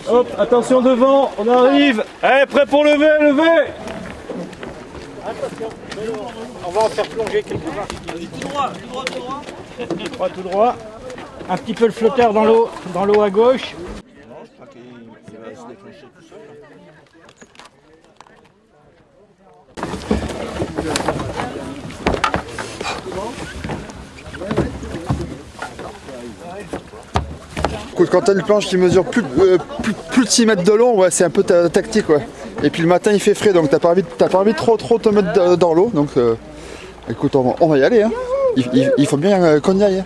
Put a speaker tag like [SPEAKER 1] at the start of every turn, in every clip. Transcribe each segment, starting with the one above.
[SPEAKER 1] Hop, attention devant, on arrive. Allez, prêt pour lever, lever.
[SPEAKER 2] On va en faire plonger quelque part.
[SPEAKER 1] Tout droit.
[SPEAKER 2] Tout droit. Un petit peu le flotteur dans l'eau à gauche.
[SPEAKER 3] Quand t'as une planche qui mesure plus de 6 mètres de long, ouais, c'est un peu tactique. Ouais. Et puis le matin il fait frais, donc t'as pas envie de trop te mettre dans l'eau. Donc écoute, on va y aller. Hein. Il faut bien qu'on y aille. Hein.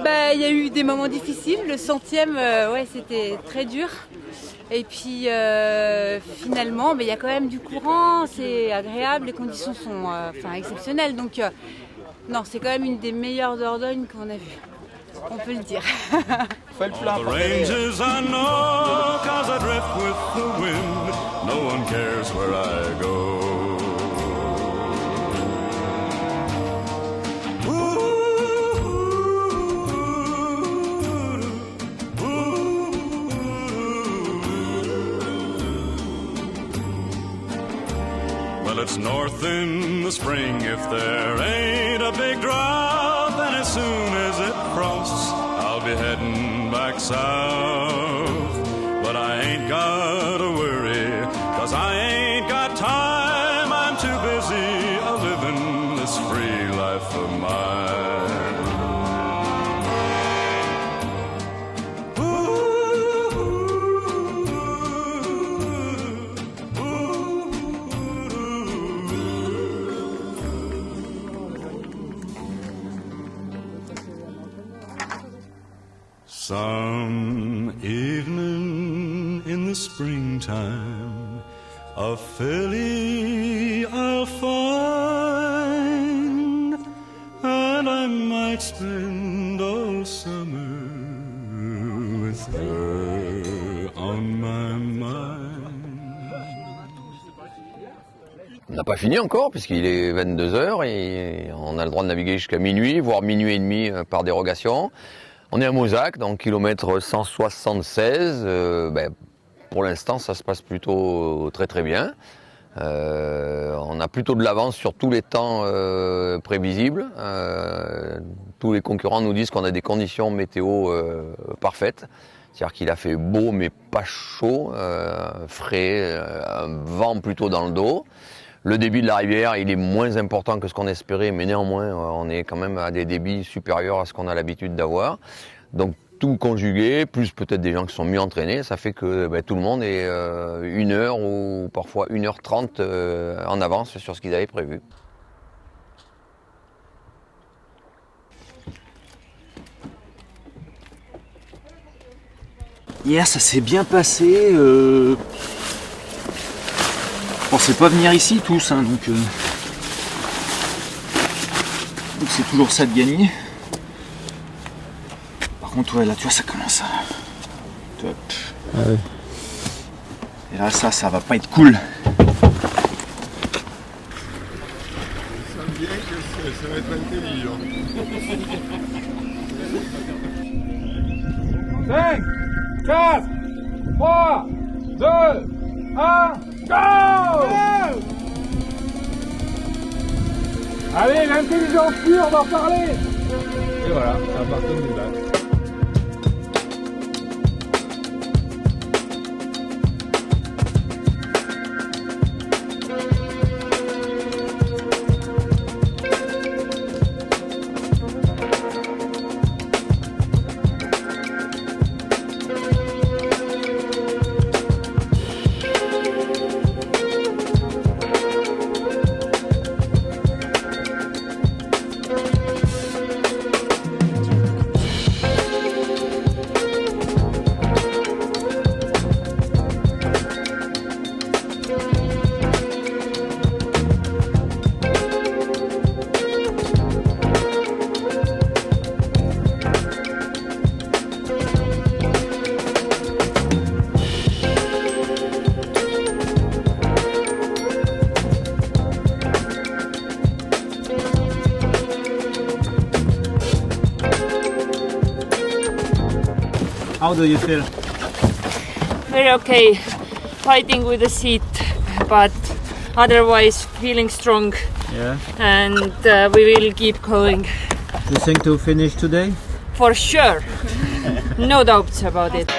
[SPEAKER 4] Bah, il y a eu des moments difficiles. Le 100e, ouais, c'était très dur. Et puis finalement, il y a quand même du courant, c'est agréable, les conditions sont exceptionnelles. Donc non, c'est quand même une des meilleures Dordogne qu'on a vues. On peut le dire.
[SPEAKER 2] Fais le plein.
[SPEAKER 5] Well, it's north in the spring. If there ain't a big drought, then as soon as it frosts, I'll be heading back south. But I ain't gotta worry, 'cause I ain't got time. I'm too busy a-living this free life of mine. Some evening in the springtime, a filly I'll find, and I might spend all summer with her on my mind.
[SPEAKER 6] On n'a pas fini encore puisqu'il est 22h et on a le droit de naviguer jusqu'à minuit, voire minuit et demi par dérogation. On est à Mozac, donc kilomètre 176. Pour l'instant, ça se passe plutôt très très bien. On a plutôt de l'avance sur tous les temps prévisibles. Tous les concurrents nous disent qu'on a des conditions météo parfaites. C'est-à-dire qu'il a fait beau mais pas chaud, frais, un vent plutôt dans le dos. Le débit de la rivière, il est moins important que ce qu'on espérait, mais néanmoins, on est quand même à des débits supérieurs à ce qu'on a l'habitude d'avoir. Donc tout conjugué, plus peut-être des gens qui sont mieux entraînés, ça fait que tout le monde est 1 heure ou parfois 1h30 en avance sur ce qu'ils avaient prévu.
[SPEAKER 7] Hier, ça s'est bien passé. Je pensais pas venir ici tous, hein, donc c'est toujours ça de gagner. Par contre, ouais, là, tu vois, ça commence à... Top.
[SPEAKER 2] Ah ouais.
[SPEAKER 7] Et là, ça va pas être cool.
[SPEAKER 8] Ça me dirait que ça va être intelligent.
[SPEAKER 1] 5, 4, 3, 2, 1, go! Allez, l'intelligence pure, on va en parler! Et voilà, ça part comme une balle.
[SPEAKER 2] How do you feel?
[SPEAKER 9] Very okay, fighting with the seat, but otherwise feeling strong,
[SPEAKER 2] Yeah.
[SPEAKER 9] and we will keep going
[SPEAKER 2] You think to finish today?
[SPEAKER 9] for sure. No doubts about it.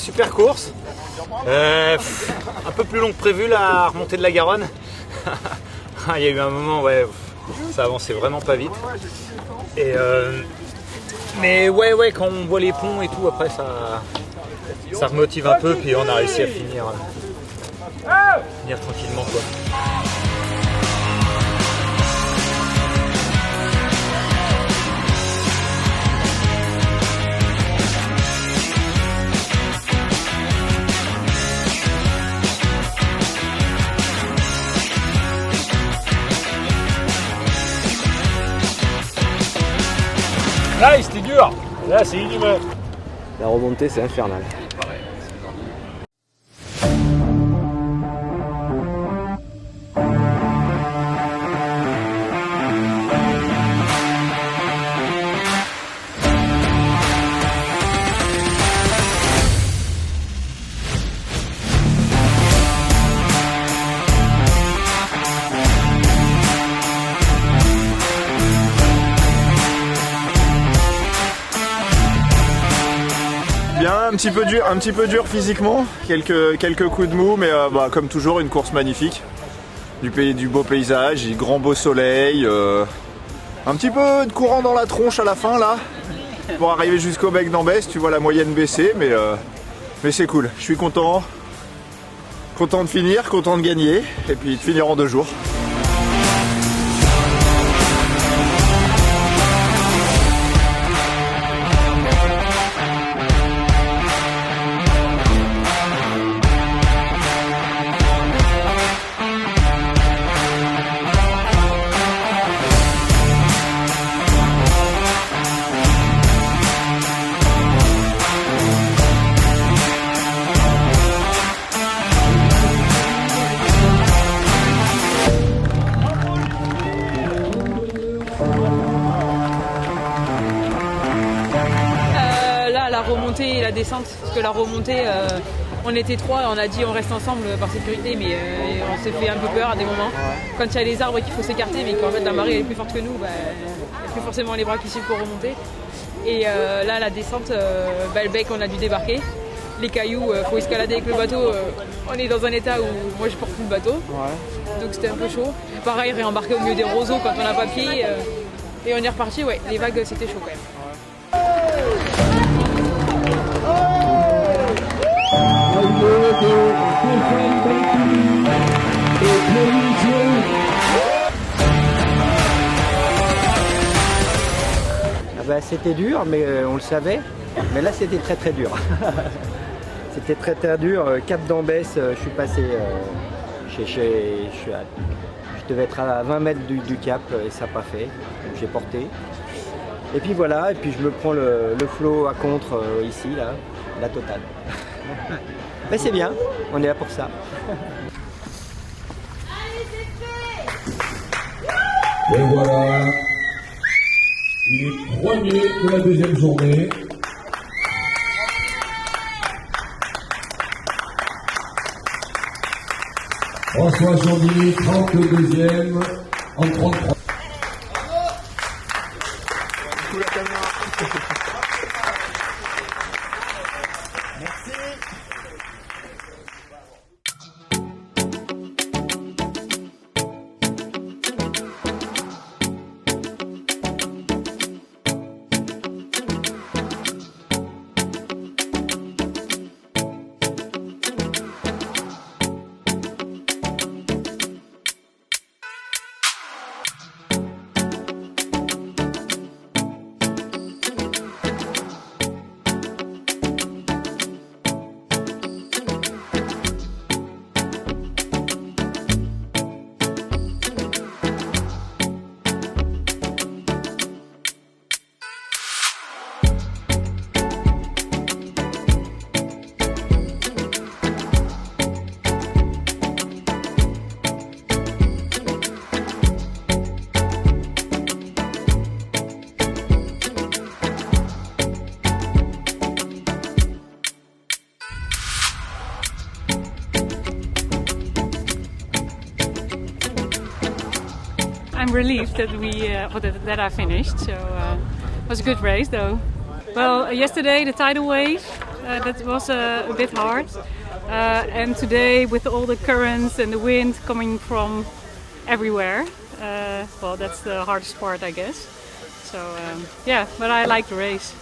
[SPEAKER 2] super course. Un peu plus long que prévu la remontée de la Garonne. Il y a eu un moment, ouais, ça avançait vraiment pas vite. Et mais ouais, quand on voit les ponts et tout, après ça remotive un peu, puis on a réussi à finir tranquillement quoi.
[SPEAKER 1] Là, c'était dur. Là, c'est inhumain.
[SPEAKER 10] La remontée, c'est infernal.
[SPEAKER 11] Bien, un petit peu dur physiquement, quelques coups de mou, mais comme toujours une course magnifique. Du beau paysage, du grand beau soleil, un petit peu de courant dans la tronche à la fin là, pour arriver jusqu'au bec d'Ambès, tu vois la moyenne baisser, mais c'est cool, je suis content de finir, content de gagner, et puis de finir en 2 jours.
[SPEAKER 9] Remontée et la descente, parce que la remontée on était 3, on a dit on reste ensemble par sécurité, mais on s'est fait un peu peur à des moments quand il y a les arbres et qu'il faut s'écarter, mais qu'en fait la marée elle est plus forte que nous, il n'y a plus forcément les bras qui suivent pour remonter. Et là la descente, le bec on a dû débarquer, les cailloux, faut escalader avec le bateau, on est dans un état où moi je porte plus le bateau, donc c'était un peu chaud. Pareil, réembarquer au milieu des roseaux quand on n'a pas pied, et on est reparti, ouais, les vagues c'était chaud quand même.
[SPEAKER 10] C'était dur, mais on le savait. Mais là, c'était très très dur. C'était très très dur. Cap d'Ambès, je suis passé. Je devais être à 20 mètres du cap et ça n'a pas fait. Donc j'ai porté. Et puis voilà, et puis je me prends le flot à contre ici, là, la totale. Mais c'est bien, on est là pour ça.
[SPEAKER 12] Et voilà, il est premier de la deuxième journée. François Jandy, 32e en 33.
[SPEAKER 9] I'm relieved that I finished. So it was a good race, though. Well, yesterday the tidal wave
[SPEAKER 13] that was a bit hard. And today, with all the currents and the wind coming from everywhere, well, that's the hardest part, I guess. So yeah, but I like the race.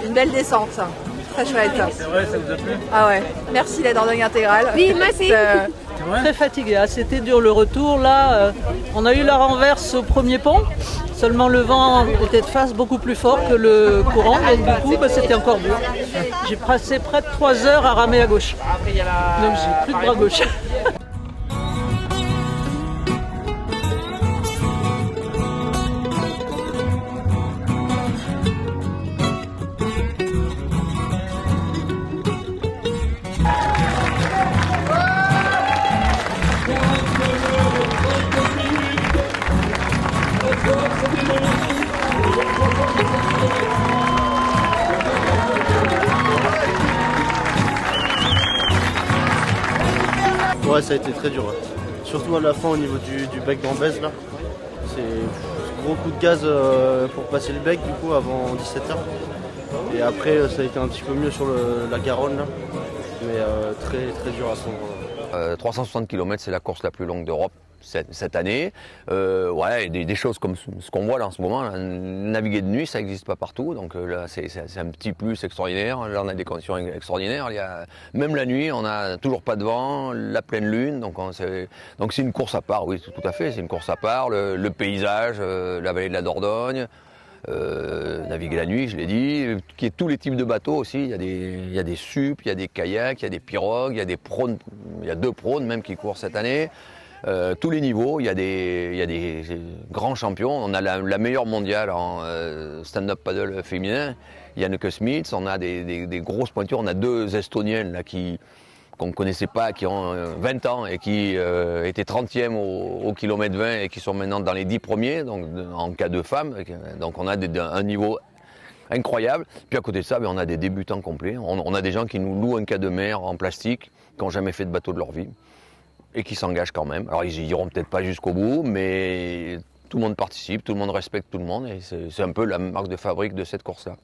[SPEAKER 14] Une belle descente, très chouette.
[SPEAKER 15] C'est vrai, ça vous a plu?
[SPEAKER 14] Ah ouais, merci la Dordogne intégrale.
[SPEAKER 16] Oui, moi aussi.
[SPEAKER 15] Très fatigué, hein. C'était dur le retour. Là, on a eu la renverse au premier pont. Seulement le vent était de face beaucoup plus fort que le courant, donc du coup c'était encore dur. J'ai passé près de 3 heures à ramer à gauche. Donc j'ai plus de bras gauche.
[SPEAKER 17] Ouais, ça a été très dur. Ouais. Surtout à la fin au niveau du bec d'Ambèze là. C'est gros coup de gaz pour passer le bec du coup avant 17h. Et après ça a été un petit peu mieux sur la Garonne là. Mais très très dur à ce moment-là.
[SPEAKER 6] 360 km, c'est la course la plus longue d'Europe cette année. Ouais, des choses comme ce qu'on voit là en ce moment. Là, naviguer de nuit, ça n'existe pas partout. Donc là, c'est un petit plus extraordinaire. Là, on a des conditions extraordinaires. Même la nuit, on n'a toujours pas de vent, la pleine lune. Donc c'est une course à part, oui, tout à fait. C'est une course à part. Le paysage, la vallée de la Dordogne. Naviguer la nuit, je l'ai dit, qu'il y ait tous les types de bateaux aussi. Il y a des sups, il y a des kayaks, il y a des pirogues, il y a des prônes, il y a 2 prônes même qui courent cette année. Tous les niveaux, il y a des grands champions. On a la meilleure mondiale en stand-up paddle féminin, Janneke Smits. On a des grosses pointures. On a 2 Estoniennes là, qu'on ne connaissait pas, qui ont 20 ans et qui étaient 30e au kilomètre 20 et qui sont maintenant dans les 10 premiers, donc en cas de femmes. Donc on a un niveau incroyable. Puis à côté de ça, on a des débutants complets. On a des gens qui nous louent un cas de mer en plastique, qui n'ont jamais fait de bateau de leur vie et qui s'engagent quand même. Alors ils iront peut-être pas jusqu'au bout, mais tout le monde participe, tout le monde respecte tout le monde et c'est un peu la marque de fabrique de cette course-là.